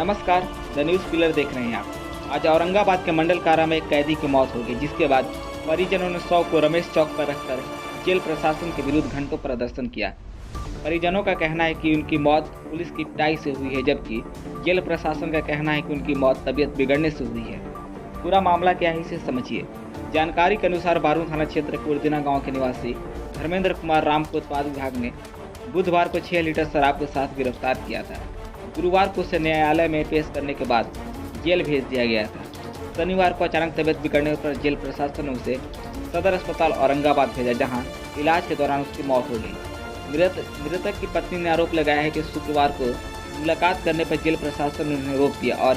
नमस्कार, the news pillar देख रहे हैं आप। आज औरंगाबाद के मंडल कारा में एक कैदी की मौत हो गई, जिसके बाद परिजनों ने 100 को रमेश चौक पर रखकर जेल प्रशासन के विरुद्ध घंटों प्रदर्शन किया। परिजनों का कहना है कि उनकी मौत पुलिस की पिटाई से हुई है, जबकि जेल प्रशासन का कहना है कि उनकी मौत तबीयत बिगड़ने से हुई है। पूरा मामला क्या है, इसे समझिए। जानकारी के अनुसार बारून थाना क्षेत्र के उर्दिना गाँव के निवासी धर्मेंद्र कुमार राम को उत्पाद विभाग ने बुधवार को 6 लीटर शराब के साथ गिरफ्तार किया था। गुरुवार को उसे न्यायालय में पेश करने के बाद जेल भेज दिया गया था। शनिवार को अचानक तबीयत बिगड़ने पर जेल प्रशासन ने उसे सदर अस्पताल औरंगाबाद भेजा, जहां इलाज के दौरान उसकी मौत हो गई। मृतक की पत्नी ने आरोप लगाया है कि शुक्रवार को मुलाकात करने पर जेल प्रशासन ने उन्हें रोक दिया और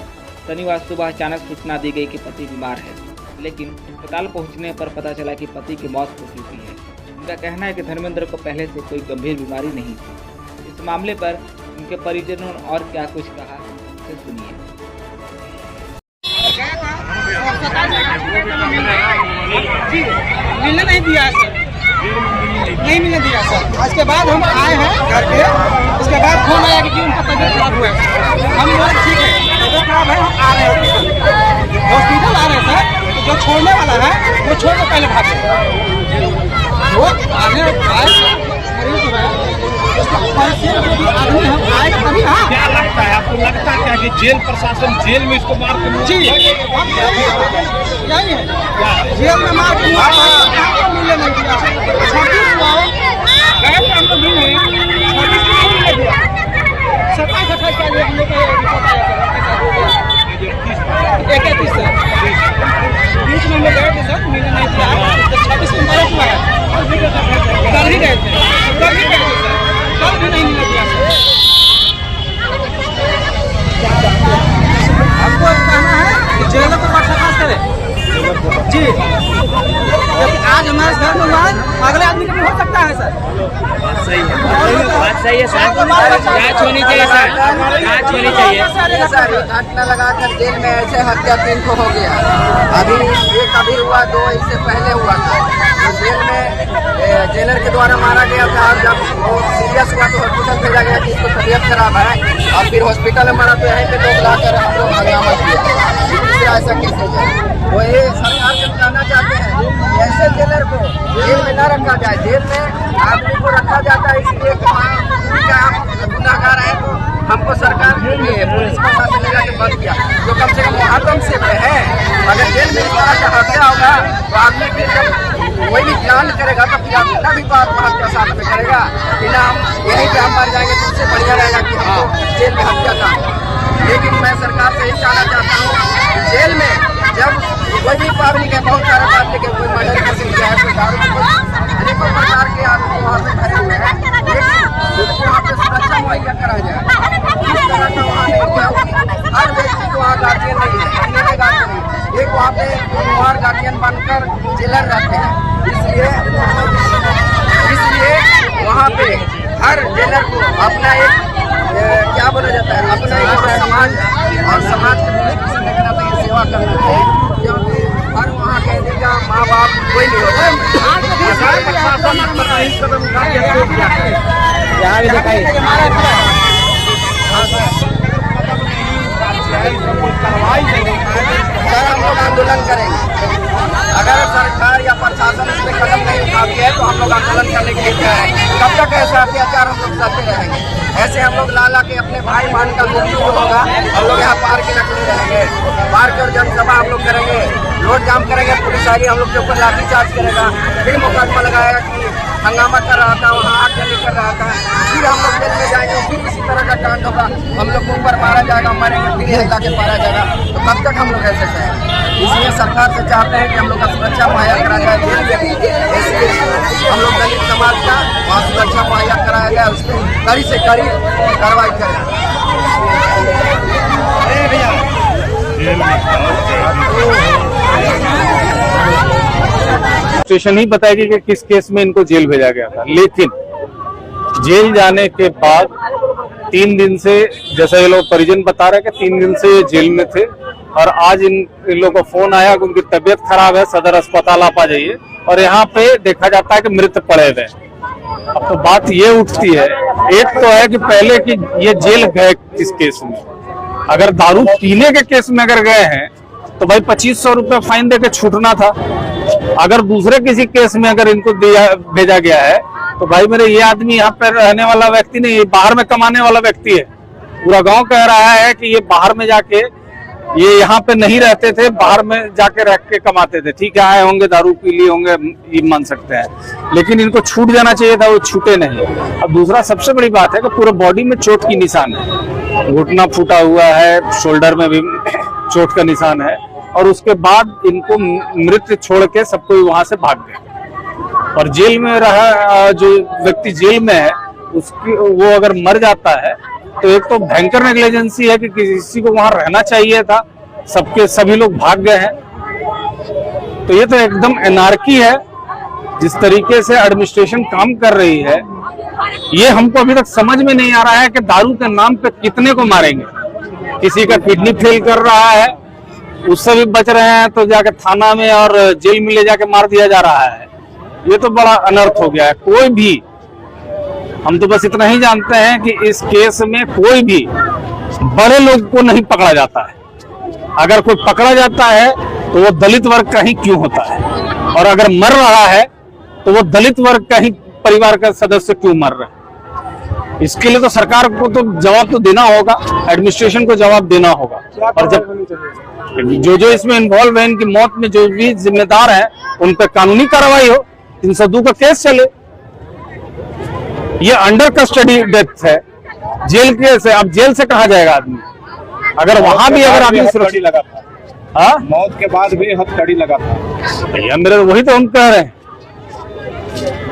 शनिवार सुबह अचानक सूचना दी गई कि पति बीमार है, लेकिन अस्पताल पहुंचने पर पता चला कि पति की मौत हो चुकी है। उनका कहना है कि धर्मेंद्र को पहले से कोई गंभीर बीमारी नहीं थी। इस मामले पर उनके परिजनों ने और क्या कुछ कहा, इसे सुनिए। मिलने नहीं दिया सर, नहीं मिलने दिया सर। उसके बाद हम आए हैं घर पे, उसके बाद फोन आया कि उनका तबीयत खराब हुआ है। हम बोले ठीक है, तबीयत खराब है, हम आ रहे हैं हॉस्पिटल आ रहे हैं सर। तो जो छोड़ने वाला है वो छोड़ के पहले भागे, वो आगे आए मरीज है। क्या लगता है आपको, लगता क्या कि जेल प्रशासन जेल में इसको मार के जी यही है, जेल में मार के मिलने नहीं दिया। 26 गए हमको मिलने 27-28 का लिए हम लोग इकतीस से बीच में हम लोग गए थे सर, मिलने नहीं दिया। 26 में मरत हुआ है, कल ही गए थे, कल ही गए थे सर, कल भी नहीं मिलने दिया सर। आपको कहना है कि जेल को बर्खास्त करे जी, क्योंकि आज हमारे घर में हुआ है, अगले आदमी का भी हो सकता है सर। सही है, बात सही है सर। जांच होनी चाहिए सर, जांच होनी चाहिए सर। घटना लगाकर जेल में ऐसे हत्या 3 को हो गया। अभी एक अभी हुआ, 2 इससे पहले हुआ था। तो जेल में जेलर के द्वारा मारा गया था, और जब वो सीरियस हुआ तो हॉस्पिटल भेजा गया कि इसको तबीयत खराब है, और फिर हॉस्पिटल में मारा तो यहीं पे लोग लाकर हम लोग हंगामा किया। ऐसा कैसे जाए? वो ये सरकार से बताना चाहते हैं ऐसे जेलर को जेल में न रखा जाए। जेल में आदमी को रखा जाता है इसलिए कि आप गुनाहगार है तो हमको सरकार पुलिस प्रशासन ने जाके बंद किया, जो कम से कम मुहर्रम से है। अगर जेल में इस तरह का हत्या होगा तो आदमी फिर जब कोई भी प्लान करेगा तो फिर अपना भी बात हत्या साथ में करेगा, बिना हम यहीं पे हम मर जाएंगे तो उससे बढ़िया रहेगा कि हमको जेल में हत्या था। लेकिन मैं सरकार से यही कहना चाहता हूँ, जेल में जब कोई भी पब्लिक है, बहुत सारे पब्लिक है, कोई मर्डर का सिलसिला है, कोई दारू अनेकों प्रकार के आदमी वहाँ पे खड़े हुए हैं, लेकिन वहाँ पे सुरक्षा मुहैया कराया जाए। इस तरह का वहाँ नहीं किया होगी। हर व्यक्ति को वहाँ गार्जियन नहीं है, अन्य के गार्जियन नहीं, एक वहाँ पे कुमार गार्जियन बनकर जेलर रहते हैं। इसलिए वहाँ पे हर जेलर को अपना एक क्या बोला जाता है, अपना एक समाज और समाज के सेवा करना चाहिए, क्योंकि हर वहाँ कहने का माँ बाप कोई नहीं होता है। सर हम लोग आंदोलन करेंगे। अगर सरकार या प्रशासन इस पर कदम नहीं उठाती है तो हम लोग आंदोलन करने के लिए तैयार हैं। कब तक ऐसा अत्याचार हम लोग करते रहेंगे? ऐसे हम लोग ला के अपने भाई बहन का मृत्यु जो होगा हम लोग यहाँ पार्क के रखते रहेंगे। पार्क और जनसभा हम लोग करेंगे, रोड जाम करेंगे, पुलिस आएगी हम लोग के ऊपर लाठीचार्ज करेगा, फिर मुकदमा लगाएगा कि हंगामा कर रहा था, वहाँ आग नहीं कर रहा था। फिर हम लोग जेल में जाएंगे, फिर इसी तरह का कांड होगा, हम लोग को ऊपर मारा जाएगा, मरेंगे, फिर हिला के मारा जाएगा। तो कब तक हम लोग ऐसे रहेंगे? इसलिए सरकार से चाहते हैं कि हम लोग का सुरक्षा मुहैया करा जाए जेल में। इसलिए हम लोग दलित समाज का वहाँ सुरक्षा मुहैया कराया जाए, उस पर कड़ी से कड़ी कार्रवाई करें। स्टेशन ही बताएगी कि किस केस में इनको जेल भेजा गया था, लेकिन जेल जाने के बाद 3 दिन से, जैसा ये लोग परिजन बता रहे हैं कि 3 दिन से ये जेल में थे, और आज इन लोगों को फोन आया कि उनकी तबीयत खराब है, सदर अस्पताल आप आ जाइए, और यहाँ पे देखा जाता है कि मृत पड़े हुए। अब तो बात ये उठती है, एक तो है कि पहले कि ये जेल गए किस केस में, अगर दारू पीने के केस में अगर गए हैं तो भाई 2500 रुपये फाइन देके छूटना था। अगर दूसरे किसी केस में अगर इनको भेजा गया है तो भाई मेरे ये आदमी यहाँ पे रहने वाला व्यक्ति नहीं, ये बाहर में कमाने वाला व्यक्ति है। पूरा गांव कह रहा है कि ये बाहर में जाके, ये यहाँ पे नहीं रहते थे, बाहर में जाके रह के कमाते थे। ठीक है, आए होंगे, दारू पी लिए होंगे, ये मान सकते हैं, लेकिन इनको छूट जाना चाहिए था, वो छूटे नहीं। अब दूसरा सबसे बड़ी बात है कि पूरे बॉडी में चोट की निशान है, घुटना फूटा हुआ है, शोल्डर में भी चोट का निशान है, और उसके बाद इनको मृत छोड़ के सब कोई वहां से भाग गए। और जेल में रहा जो व्यक्ति जेल में है उसकी, वो अगर मर जाता है तो एक तो भयंकर नेग्लिजेंसी है कि किसी को वहां रहना चाहिए था, सभी लोग भाग गए हैं। तो ये तो एकदम एनार्की है। जिस तरीके से एडमिनिस्ट्रेशन काम कर रही है, ये हमको अभी तक समझ में नहीं आ रहा है कि दारू के नाम पे कितने को मारेंगे। किसी का किडनी फेल कर रहा है, उससे भी बच रहे हैं, तो जाके थाना में और जेल में ले जाके मार दिया जा रहा है। ये तो बड़ा अनर्थ हो गया है। कोई भी, हम तो बस इतना ही जानते हैं कि इस केस में कोई भी बड़े लोग को नहीं पकड़ा जाता है। अगर कोई पकड़ा जाता है तो वो दलित वर्ग का ही क्यों होता है, और अगर मर रहा है तो वो दलित वर्ग का ही परिवार का सदस्य क्यों मर रहा है। इसके लिए तो सरकार को तो जवाब तो देना होगा, एडमिनिस्ट्रेशन को जवाब देना होगा। और जब जो इसमें इन्वॉल्व है, इनकी मौत में जो भी जिम्मेदार है, उन पर कानूनी कार्रवाई हो, 302 का केस चले। ये अंडर कस्टडी डेथ है, जेल केस है। अब जेल से कहा जाएगा आदमी, अगर वहां भी अगर आदमी सुरक्षित लगा था, हाँ, मौत के बाद भी हथकड़ी लगा था। भैया मेरे वही तो हम कह रहे हैं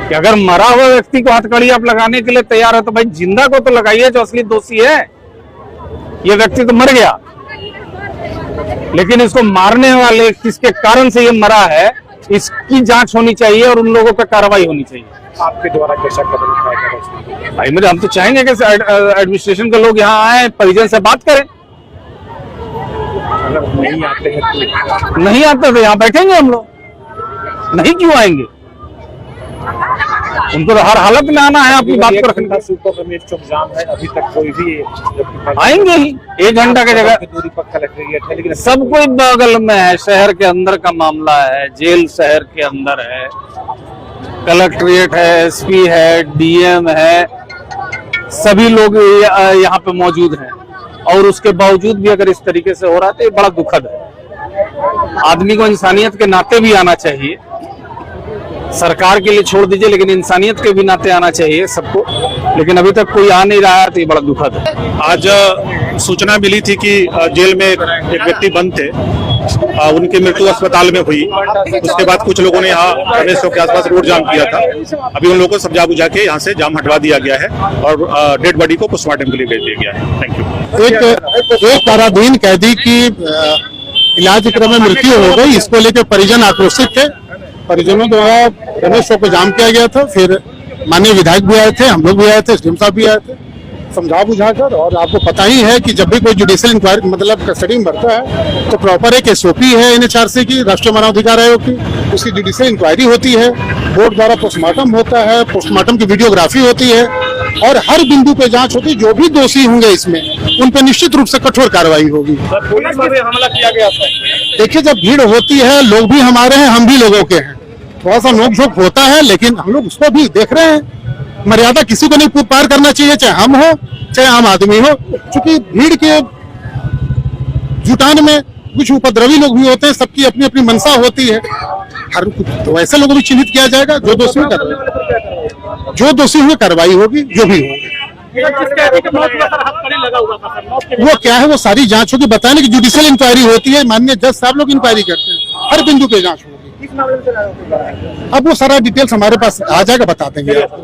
कि अगर मरा हुआ व्यक्ति को हथकड़ी आप लगाने के लिए तैयार है तो भाई जिंदा को तो लगाइए जो असली दोषी है। ये व्यक्ति तो मर गया, लेकिन इसको मारने वाले किसके कारण से ये मरा है, इसकी जांच होनी चाहिए और उन लोगों पर कार्रवाई होनी चाहिए। आपके द्वारा कैसा कदम उठाया गया? भाई मेरे, हम तो चाहेंगे कि एडमिनिस्ट्रेशन के लोग यहाँ आए, परिजन से बात करें। अगर नहीं आते हैं तो नहीं आते तो यहाँ बैठेंगे हम लोग, नहीं क्यों आएंगे? उनको तो हर हालत में आना है अपनी बात को रखने का। सुपर रमेश चौक जाम है, अभी तक कोई भी आएंगे ही 1 घंटा की जगह। दूरी पर कलेक्ट्रेट है, लेकिन सब कोई बगल में है, शहर के अंदर का मामला है, जेल शहर के अंदर है, कलेक्ट्रेट है, एसपी है, डीएम है, सभी लोग यहाँ पे मौजूद हैं। और उसके बावजूद भी अगर इस तरीके से हो रहा है तो ये बड़ा दुखद है। आदमी को इंसानियत के नाते भी आना चाहिए, सरकार के लिए छोड़ दीजिए, लेकिन इंसानियत के भी नाते आना चाहिए सबको, लेकिन अभी तक कोई आ नहीं रहा है, तो ये बड़ा दुखद है। आज सूचना मिली थी कि जेल में एक व्यक्ति बंद थे, उनकी मृत्यु अस्पताल में हुई। उसके बाद कुछ लोगों ने यहाँ रमेश चौक के आसपास रोड जाम किया था। अभी उन लोगों को समझा बुझा के यहाँ से जाम हटवा दिया गया है और डेड बॉडी को पोस्टमार्टम के लिए भेज दिया गया है। Thank you. एक काराधीन कैदी की इलाज क्रम में मृत्यु हो गई, इसको लेकर परिजन आक्रोशित थे। परिजनों द्वारा रमेश चौक को जाम किया गया था। फिर माननीय विधायक भी आए थे, हम लोग भी आए थे, एसडीएम साहब भी आए थे, समझा बुझाकर। और आपको पता ही है कि जब भी कोई जुडिशियल इंक्वायरी मतलब कस्टडी में बढ़ता है तो प्रॉपर एक एसओपी है NHRC की, राष्ट्रीय मानवाधिकार आयोग की, उसकी जुडिशियल इंक्वायरी होती है, बोर्ड द्वारा पोस्टमार्टम होता है, पोस्टमार्टम की वीडियोग्राफी होती है और हर बिंदु पे जांच होती है। जो भी दोषी होंगे इसमें उन पर निश्चित रूप से कठोर कार्रवाई होगी। पुलिस पर भी हमला किया गया था। देखिए, जब भीड़ होती है, लोग भी हमारे हैं, हम भी लोगों के हैं, थोड़ा सा नोक-झोंक होता है, लेकिन हम लोग उसको भी देख रहे हैं। मर्यादा किसी को नहीं पार करना चाहिए, चाहे हम हो चाहे आम आदमी हो, क्योंकि भीड़ के जुटान में कुछ उपद्रवी लोग भी होते हैं, सबकी अपनी अपनी मंशा होती है। हर तो ऐसे लोगों को भी चिन्हित किया जाएगा, जो दोषी हुए कार्रवाई होगी, जो भी होगी। वो क्या है, वो सारी जांच होगी। बताने की जुडिशियल इंक्वायरी होती है, माननीय जज साहब लोग इंक्वायरी करते हैं, हर बिंदु पे जांच होगी। अब वो सारा डिटेल्स हमारे पास आ जाएगा, बता देंगे आपको।